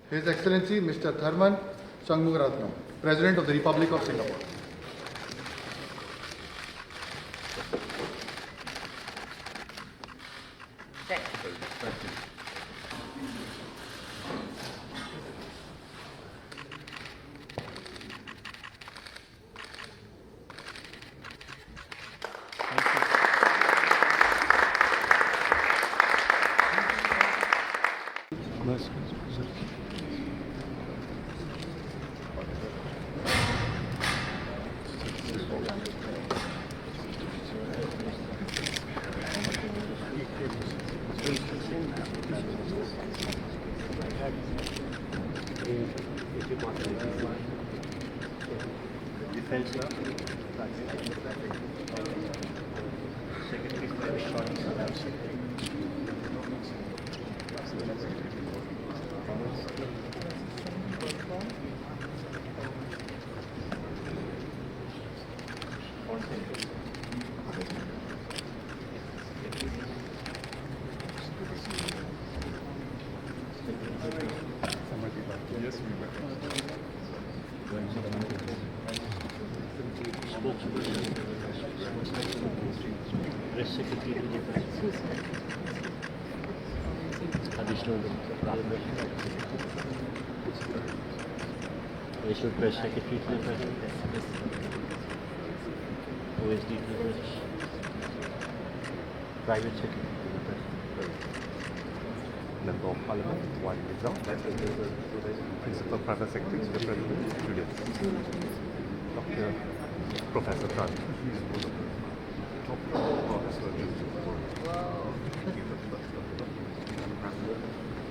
His Excellency Mr. Tharman Shanmugaratnam, President of the Republic of Singapore. Press Secretary to the President. Additional Additional Press Secretary to the President. OSD to the President. Private Secretary to the President. Member of Parliament, one Rizal, Principal Private Secretary to the President, Julius. Dr. Professor Tan, Professor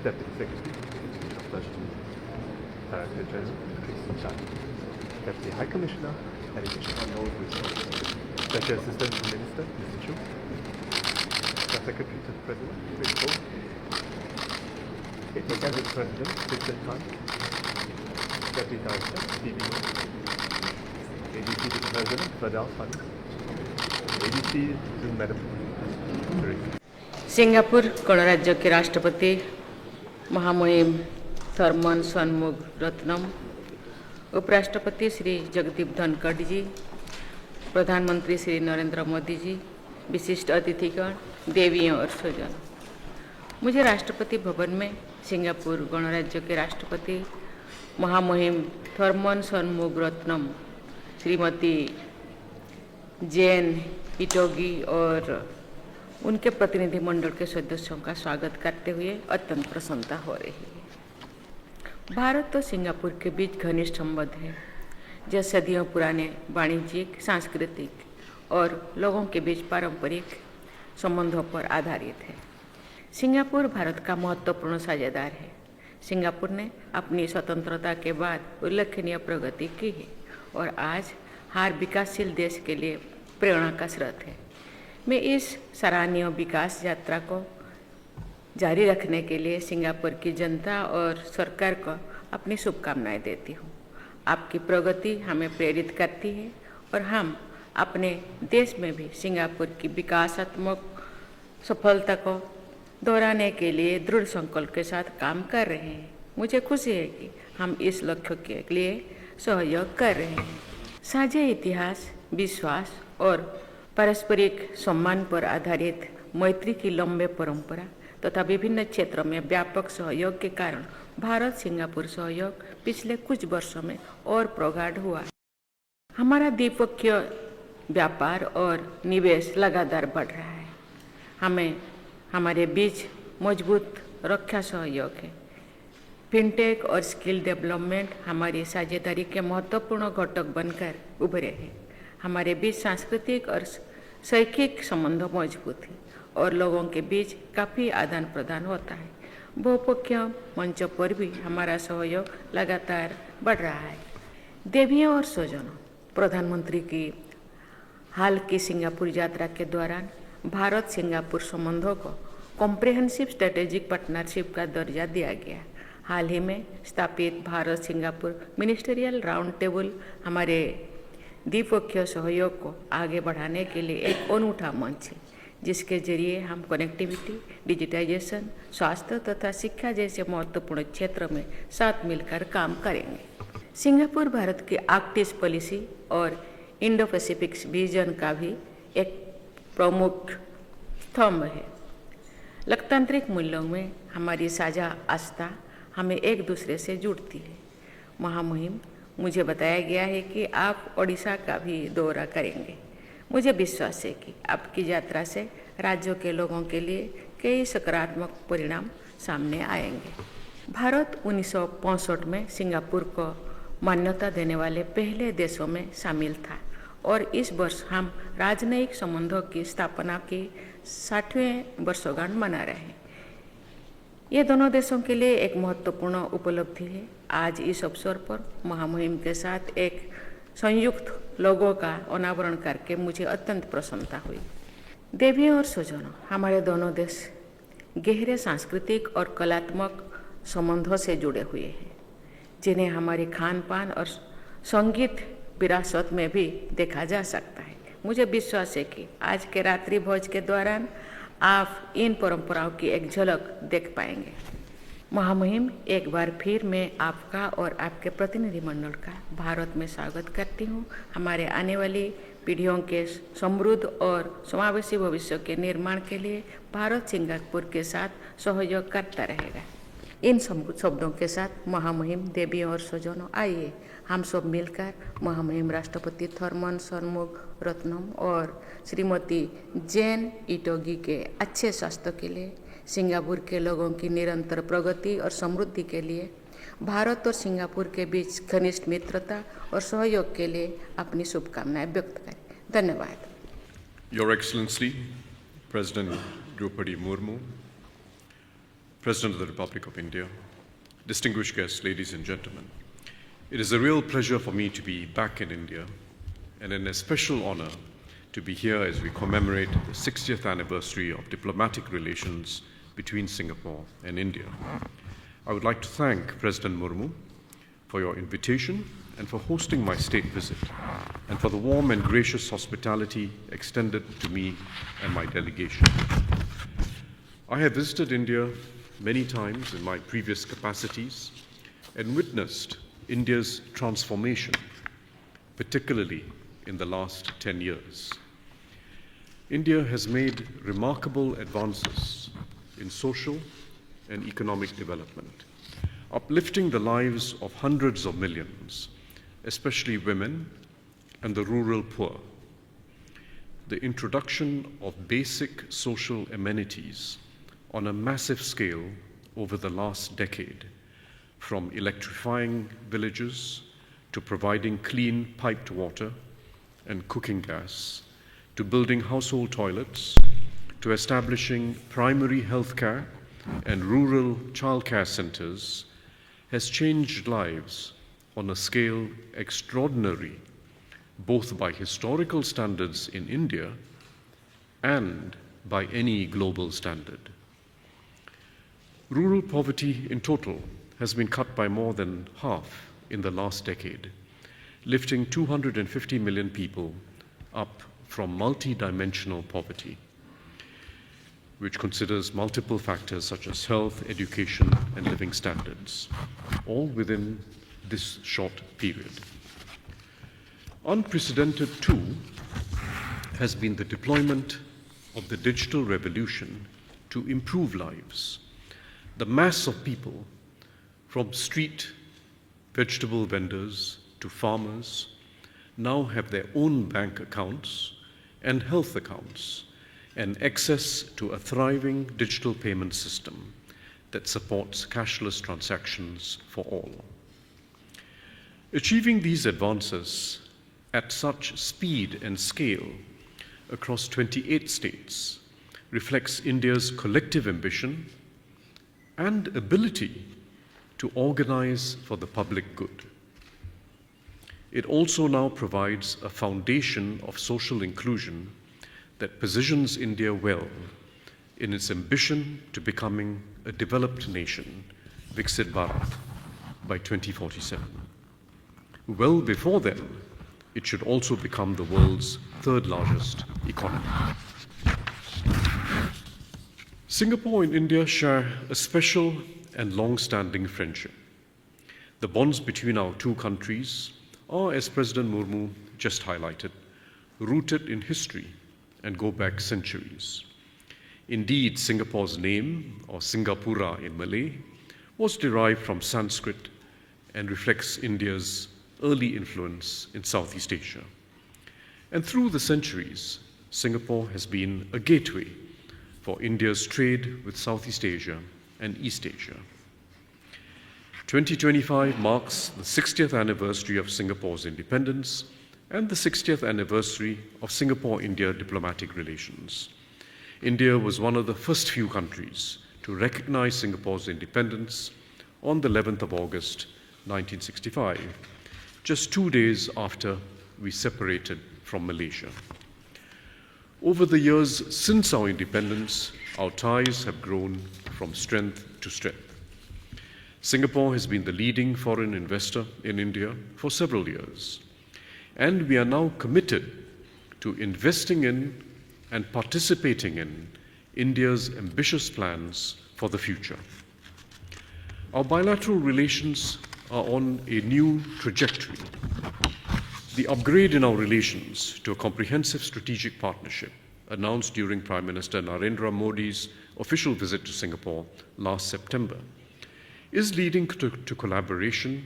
Deputy Secretary, Director General, Tracy Chan, Deputy High Commissioner, Education, Special Assistant to the Minister, Mr. Chu, Secretary to the President, Mr. Ko, Cabinet President, Vincent Tan, Deputy Director, Stevie, ADC to the President, Fadal Fund, ADC to Madam Singapore गणराज्य के राष्ट्रपति महामहिम Thurman Shanmugaratnam, उपराष्ट्रपति श्री जगदीप धनखड़ जी, प्रधानमंत्री श्री नरेंद्र मोदी जी, विशिष्ट अतिथिगण, देवियों और स्वजन, मुझे राष्ट्रपति भवन में सिंगापुर गणराज्य के राष्ट्रपति महामहिम थर्मन षणमुगरत्नम, श्रीमती जेन इटोगी और उनके प्रतिनिधिमंडल के सदस्यों का स्वागत करते हुए अत्यंत प्रसन्नता हो रही है। भारत और सिंगापुर के बीच घनिष्ठ संबंध है जो सदियों पुराने वाणिज्यिक, सांस्कृतिक और लोगों के बीच पारंपरिक संबंधों पर आधारित है। सिंगापुर भारत का महत्वपूर्ण साझेदार है। सिंगापुर ने अपनी स्वतंत्रता के बाद उल्लेखनीय प्रगति की है और आज हर विकासशील देश के लिए प्रेरणा का स्रोत है। मैं इस सराहनीय विकास यात्रा को जारी रखने के लिए सिंगापुर की जनता और सरकार को अपनी शुभकामनाएं देती हूँ। आपकी प्रगति हमें प्रेरित करती है और हम अपने देश में भी सिंगापुर की विकासात्मक सफलता को दोहराने के लिए दृढ़ संकल्प के साथ काम कर रहे हैं। मुझे खुशी है कि हम इस लक्ष्य के लिए सहयोग कर रहे हैं। साझे इतिहास, विश्वास और पारस्परिक सम्मान पर आधारित मैत्री की लंबे परंपरा तथा विभिन्न क्षेत्रों में व्यापक सहयोग के कारण भारत सिंगापुर सहयोग पिछले कुछ वर्षों में और प्रगाढ़ हुआ। हमारा द्विपक्षीय व्यापार और निवेश लगातार बढ़ रहा है। हमें हमारे बीच मजबूत रक्षा सहयोग है। फिनटेक और स्किल डेवलपमेंट हमारी साझेदारी के महत्वपूर्ण घटक बनकर उभरे हैं। हमारे बीच सांस्कृतिक और शैक्षिक संबंध मजबूत हैं और लोगों के बीच काफ़ी आदान प्रदान होता है। बहुपक्षीय मंचों पर भी हमारा सहयोग लगातार बढ़ रहा है। देवियों और स्वजनों, प्रधानमंत्री की हाल की सिंगापुर यात्रा के दौरान भारत सिंगापुर संबंधों को कॉम्प्रिहेंसिव स्ट्रेटेजिक पार्टनरशिप का दर्जा दिया गया। हाल ही में स्थापित Bharat Singapore ministerial round table हमारे द्विपक्षीय सहयोग को आगे बढ़ाने के लिए एक अनूठा मंच है। जिसके जरिए हम कनेक्टिविटी, डिजिटाइजेशन, स्वास्थ्य तथा शिक्षा जैसे महत्वपूर्ण क्षेत्र में साथ मिलकर काम करेंगे। सिंगापुर भारत की आर्कटिक पॉलिसी और इंडो पैसिफिक विजन का भी एक प्रमुख स्तंभ है। लोकतांत्रिक मूल्यों में हमारी साझा आस्था हमें एक दूसरे से जुड़ती है। महामुहिम, मुझे बताया गया है कि आप ओडिशा का भी दौरा करेंगे। मुझे विश्वास है कि आपकी यात्रा से राज्यों के लोगों के लिए कई सकारात्मक परिणाम सामने आएंगे। भारत 1965 में सिंगापुर को मान्यता देने वाले पहले देशों में शामिल था और इस वर्ष हम राजनयिक संबंधों की स्थापना की 60वें वर्षगांठ मना रहे हैं। ये दोनों देशों के लिए एक महत्वपूर्ण उपलब्धि है। आज इस अवसर पर महामुहिम के साथ एक संयुक्त लोगों का अनावरण करके मुझे अत्यंत प्रसन्नता हुई। देवियों और स्वजनों, हमारे दोनों देश गहरे सांस्कृतिक और कलात्मक संबंधों से जुड़े हुए हैं, जिन्हें हमारी खान पान और संगीत विरासत में भी देखा जा सकता है। मुझे विश्वास है कि आज के रात्रि भोज के दौरान आप इन परंपराओं की एक झलक देख पाएंगे। महामुहिम, एक बार फिर मैं आपका और आपके प्रतिनिधिमंडल का भारत में स्वागत करती हूँ। हमारे आने वाली पीढ़ियों के समृद्ध और समावेशी भविष्य के निर्माण के लिए भारत सिंगापुर के साथ सहयोग करता रहेगा। इन शब्दों के साथ महामुहिम देवियों और स्वजनों, आइए हम सब मिलकर महामुहिम राष्ट्रपति थर्मन शनमुगारत्नम और श्रीमती जेन इटोगी के अच्छे स्वास्थ्य के लिए, सिंगापुर के लोगों की निरंतर प्रगति और समृद्धि के लिए, भारत और सिंगापुर के बीच घनिष्ठ मित्रता और सहयोग के लिए अपनी शुभकामनाएं व्यक्त करें। धन्यवाद। Your Excellency, President Draupadi Murmu, President of the Republic of India, distinguished guests, ladies and gentlemen, it is a real pleasure for me to be back in India and an especial honor to be here as we commemorate the 60th anniversary of diplomatic relations between Singapore and India. I would like to thank President Murmu for your invitation and for hosting my state visit, and for the warm and gracious hospitality extended to me and my delegation. I have visited India many times in my previous capacities and witnessed India's transformation, particularly in the last 10 years. India has made remarkable advances in social and economic development, uplifting the lives of hundreds of millions, especially women and the rural poor. The introduction of basic social amenities on a massive scale over the last decade, from electrifying villages to providing clean piped water and cooking gas, to building household toilets, to establishing primary health care and rural childcare centers, has changed lives on a scale extraordinary, both by historical standards in India and by any global standard. Rural poverty in total has been cut by more than half in the last decade, lifting 250 million people up from multi-dimensional poverty, which considers multiple factors such as health, education, and living standards, all within this short period. Unprecedented too has been the deployment of the digital revolution to improve lives. The mass of people, from street vegetable vendors to farmers, now have their own bank accounts and health accounts and access to a thriving digital payment system that supports cashless transactions for all. Achieving these advances at such speed and scale across 28 states reflects India's collective ambition and ability to organize for the public good. It also now provides a foundation of social inclusion that positions India well in its ambition to becoming a developed nation, Viksit Bharat, by 2047. Well before then, it should also become the world's third largest economy. Singapore and India share a special and long-standing friendship. The bonds between our two countries are, as President Murmu just highlighted, rooted in history and go back centuries. Indeed, Singapore's name, or Singapura in Malay, was derived from Sanskrit and reflects India's early influence in Southeast Asia. And through the centuries, Singapore has been a gateway for India's trade with Southeast Asia and East Asia. 2025 marks the 60th anniversary of Singapore's independence and the 60th anniversary of Singapore-India diplomatic relations. India was one of the first few countries to recognize Singapore's independence on the 11th of August 1965, just 2 days after we separated from Malaysia. Over the years since our independence, our ties have grown from strength to strength. Singapore has been the leading foreign investor in India for several years, and we are now committed to investing in and participating in India's ambitious plans for the future. Our bilateral relations are on a new trajectory. The upgrade in our relations to a comprehensive strategic partnership announced during Prime Minister Narendra Modi's official visit to Singapore last September is leading to collaboration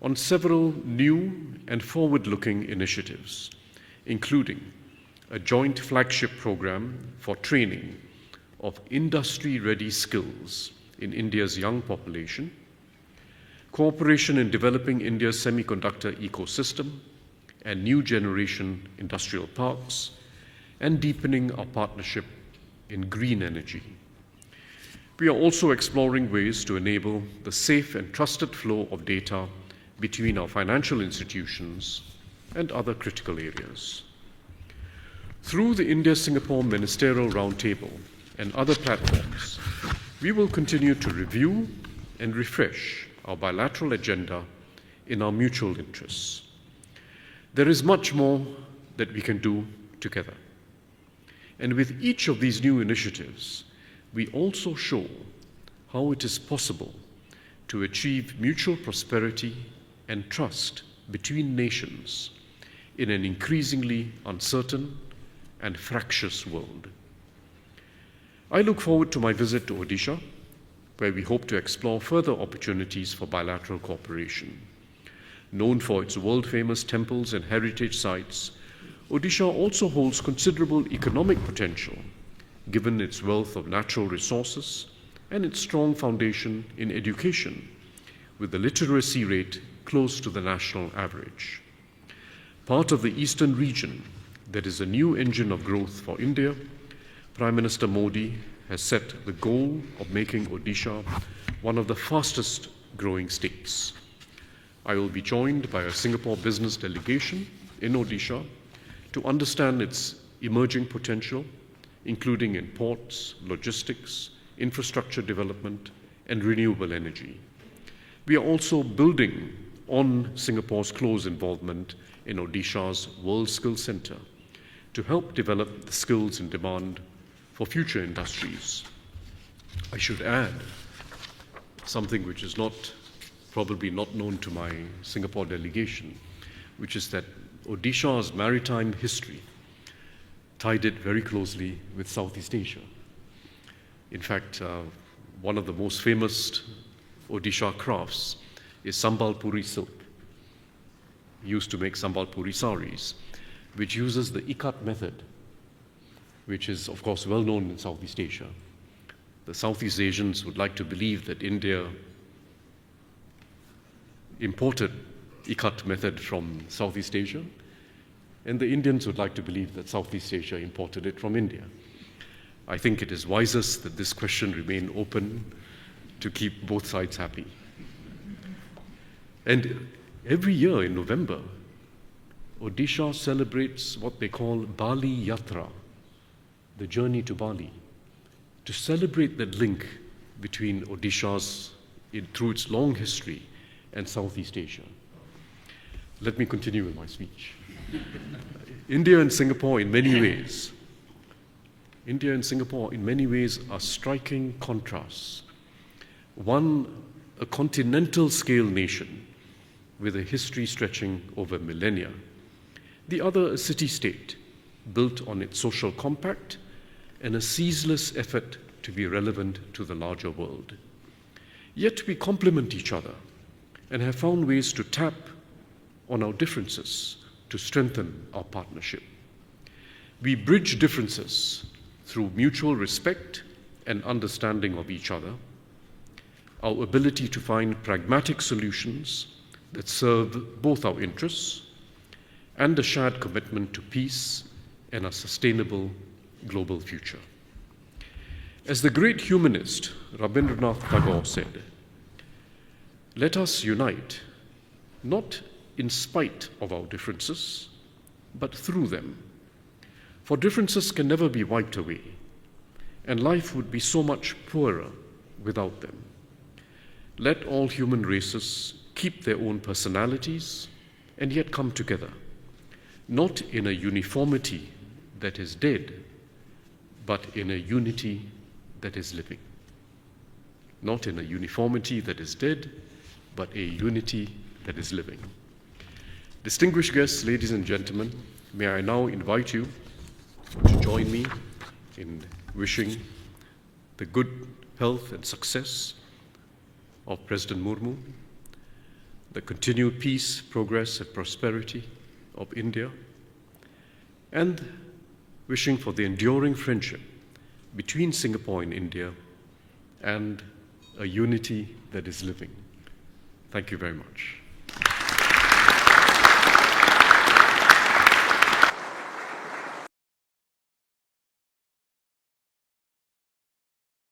on several new and forward-looking initiatives, including a joint flagship program for training of industry-ready skills in India's young population, cooperation in developing India's semiconductor ecosystem and new generation industrial parks, and deepening our partnership in green energy. We are also exploring ways to enable the safe and trusted flow of data between our financial institutions and other critical areas. Through the India-Singapore Ministerial Roundtable and other platforms, we will continue to review and refresh our bilateral agenda in our mutual interests. There is much more that we can do together. And with each of these new initiatives, we also show how it is possible to achieve mutual prosperity and trust between nations in an increasingly uncertain and fractious world. I look forward to my visit to Odisha, where we hope to explore further opportunities for bilateral cooperation. Known for its world-famous temples and heritage sites, Odisha also holds considerable economic potential, given its wealth of natural resources and its strong foundation in education, with the literacy rate close to the national average. Part of the eastern region that is a new engine of growth for India, Prime Minister Modi has set the goal of making Odisha one of the fastest growing states. I will be joined by a Singapore business delegation in Odisha to understand its emerging potential, including in ports, logistics, infrastructure development, and renewable energy. We are also building on Singapore's close involvement in Odisha's World Skills Centre to help develop the skills in demand for future industries. I should add something which is probably not known to my Singapore delegation, which is that Odisha's maritime history tied it very closely with Southeast Asia. In fact, one of the most famous Odisha crafts is Sambalpuri silk, used to make Sambalpuri saris, which uses the ikat method, which is, of course, well known in Southeast Asia. The Southeast Asians would like to believe that India imported ikat method from Southeast Asia, and the Indians would like to believe that Southeast Asia imported it from India. I think it is wisest that this question remain open to keep both sides happy. And every year in November, Odisha celebrates what they call Bali Yatra, the journey to Bali, to celebrate that link between Odisha's, through its long history, and Southeast Asia. Let me continue with my speech. India and Singapore, in many ways, India and Singapore, in many ways, are striking contrasts. One, a continental scale nation with a history stretching over millennia. The other, a city-state built on its social compact and a ceaseless effort to be relevant to the larger world. Yet we complement each other and have found ways to tap on our differences to strengthen our partnership. We bridge differences through mutual respect and understanding of each other, our ability to find pragmatic solutions that serve both our interests, and a shared commitment to peace and a sustainable global future. As the great humanist Rabindranath Tagore said, "Let us unite, not in spite of our differences, but through them. For differences can never be wiped away, and life would be so much poorer without them. Let all human races keep their own personalities and yet come together, not in a uniformity that is dead, but in a unity that is living." Not in a uniformity that is dead, but a unity that is living. Distinguished guests, ladies and gentlemen, may I now invite you to join me in wishing the good health and success of President Murmu, the continued peace, progress, and prosperity of India, and wishing for the enduring friendship between Singapore and India and a unity that is living. Thank you very much.